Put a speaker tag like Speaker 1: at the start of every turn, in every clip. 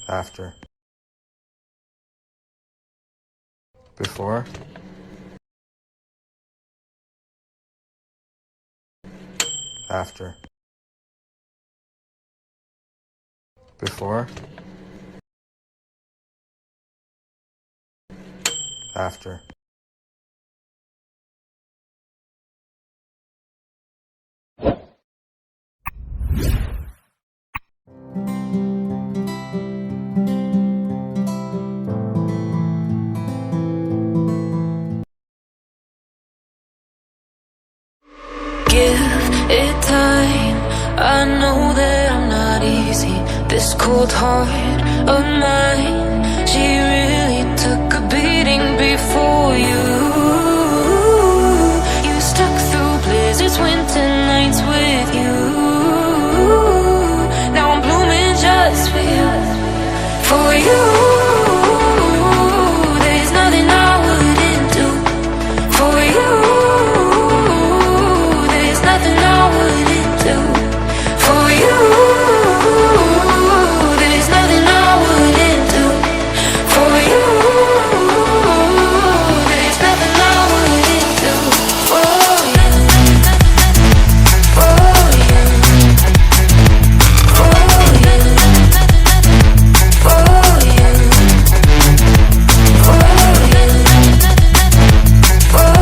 Speaker 1: After. Before. After. Before. After.
Speaker 2: Give it time. I know that I'm not easy. This cold heart of mine, she really took a beating before you. You stuck through blizzards, winter nights with you. Now I'm blooming just for you. For you, there's nothing I wouldn't do. For you, there's nothing I wouldn't do. For you, there's nothing I wouldn't do. For you, there's nothing I wouldn't do. For you, for you, for you, for you, for you, for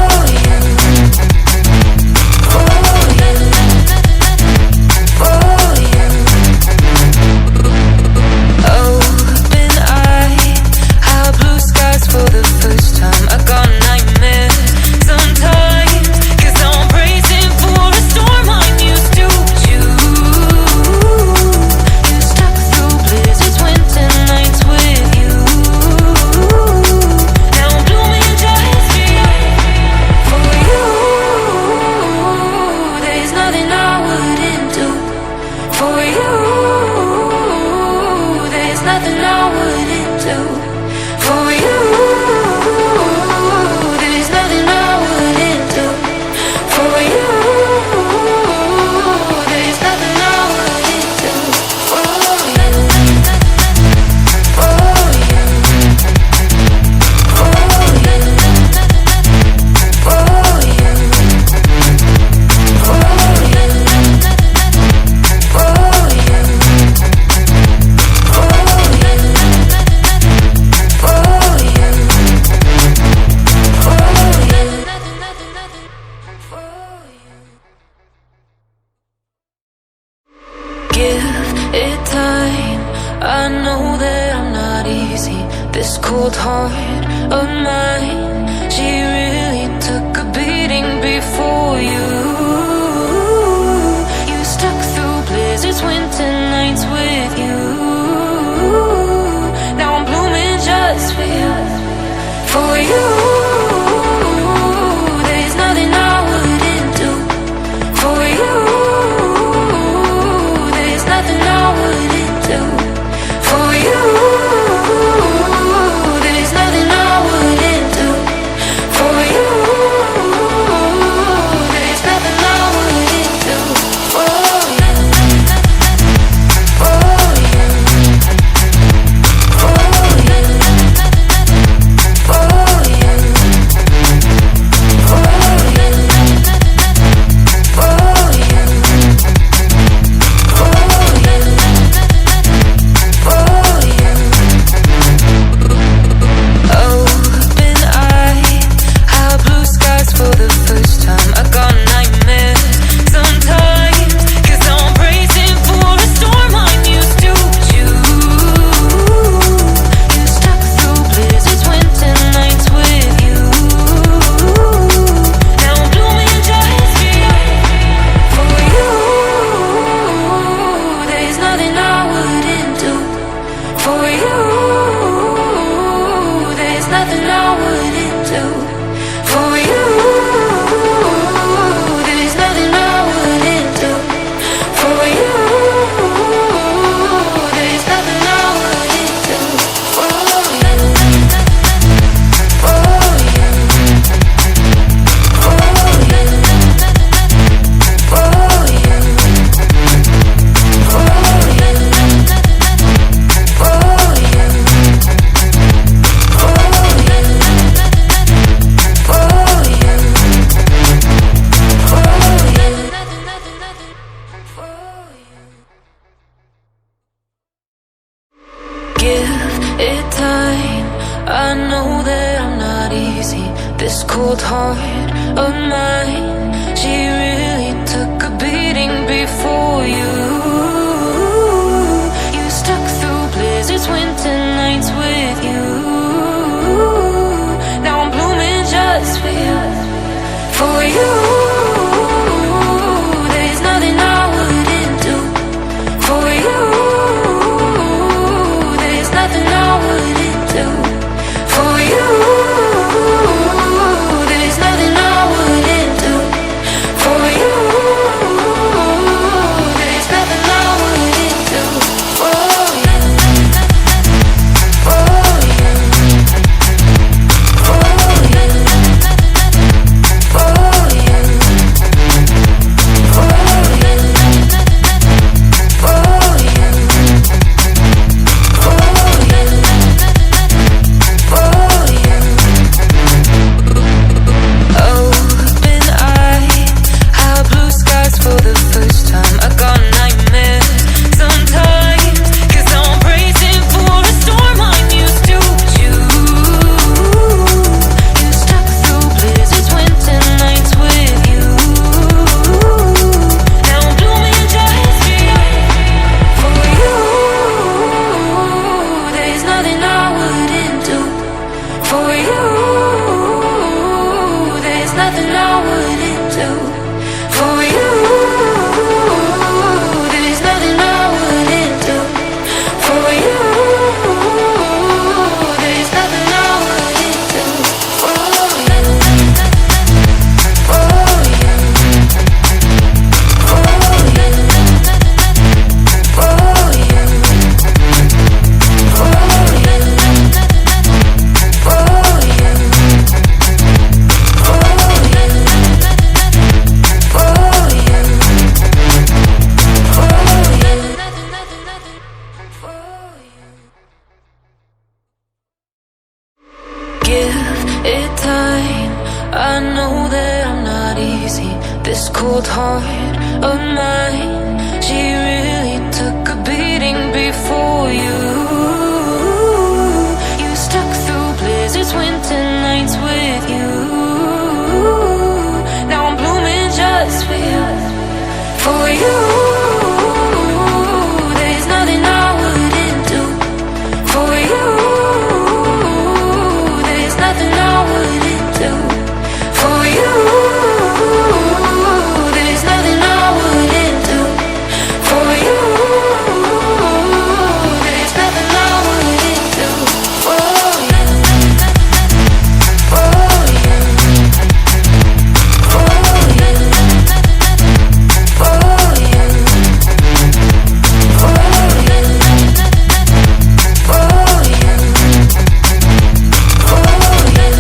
Speaker 2: you, for you. Open eye, high blue skies for the first time. I got nightmares sometimes, 'cause I'm bracing for a storm I'm used to. You stuck through blizzards, winter nights with you. Now I'm blooming just for you. For you, there's nothing I wouldn't do. For you, there's nothing I wouldn't do. For you, there's nothing I wouldn't do. For you, there's nothing I wouldn't do. For you, for you, for you, for you, for you, for you, give it time. I know that I'm not easy. This cold heart of mine, she really took a beating before you. You stuck through blizzards, winter nights with you. Now I'm blooming just for you. For you, there's nothing I wouldn't do. For you, there's nothing I wouldn't do. For you, there's nothing I wouldn't do. it time. I know that I'm not easy. This cold heart of mine, she really took a beating before you. You stuck through blizzards, winter nights with you. Now I'm blooming just for you. For you, there's nothing I wouldn't do. For you, there's nothing I wouldn't do. For you, there's nothing I wouldn't do. For you, there's nothing I wouldn't do. For you, for you, for you, for you, for you, for you, for you. Open eye, high blue skies for the first time. I got nightmares sometimes, 'cause I'm bracing for a storm I'm used to. You stuck through blizzards, winter nights with you. Now I'm blooming just for you. For you, there's nothing I wouldn't do. For you, there's nothing I wouldn't do. For you, there's nothing I wouldn't do. For you, there's nothing I wouldn't do. For you, for you, for you, for you, for you, for you, give it time. I know that I'm not easy. This cold heart of mine, she really took a beating before you. You stuck through blizzards, winter nights with you. Now I'm blooming just for you. For you, there's nothing I wouldn't do. For you, there's nothing I wouldn't do. For you, there's nothing I wouldn't do. For you, there's nothing I wouldn't do. For you, for you, for you, for you, for you, for you,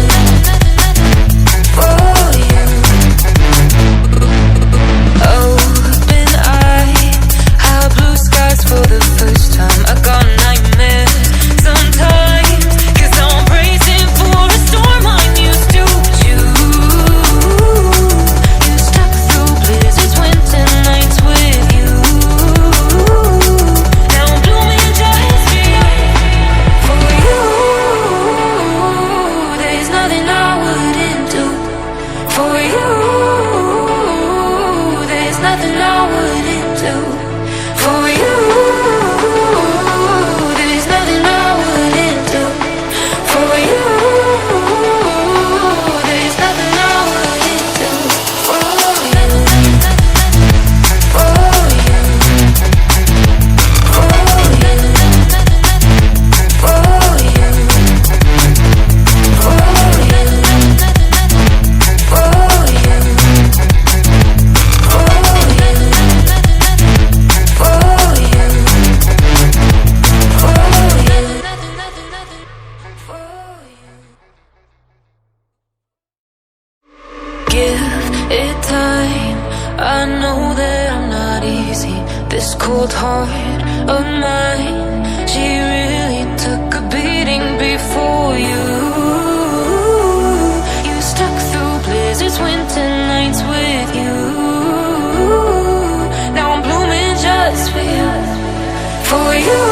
Speaker 2: for you. Open eye, high blue skies for the first time. I got nightmares sometimes, 'cause I'm bracing for a storm I'm used to. You stuck through blizzards, winter nights with you. Now I'm blooming just for you. For you, there's nothing I wouldn't do. For you, there's nothing I wouldn't do. For you, there's nothing I wouldn't do. For you, there's nothing I wouldn't do. For you, for you, for you, for you, for you, for you, give it time. I know that I'm not easy. This cold heart of mine, she really took a beating before you. You stuck through blizzards, winter nights with you. Now I'm blooming just for you. For you.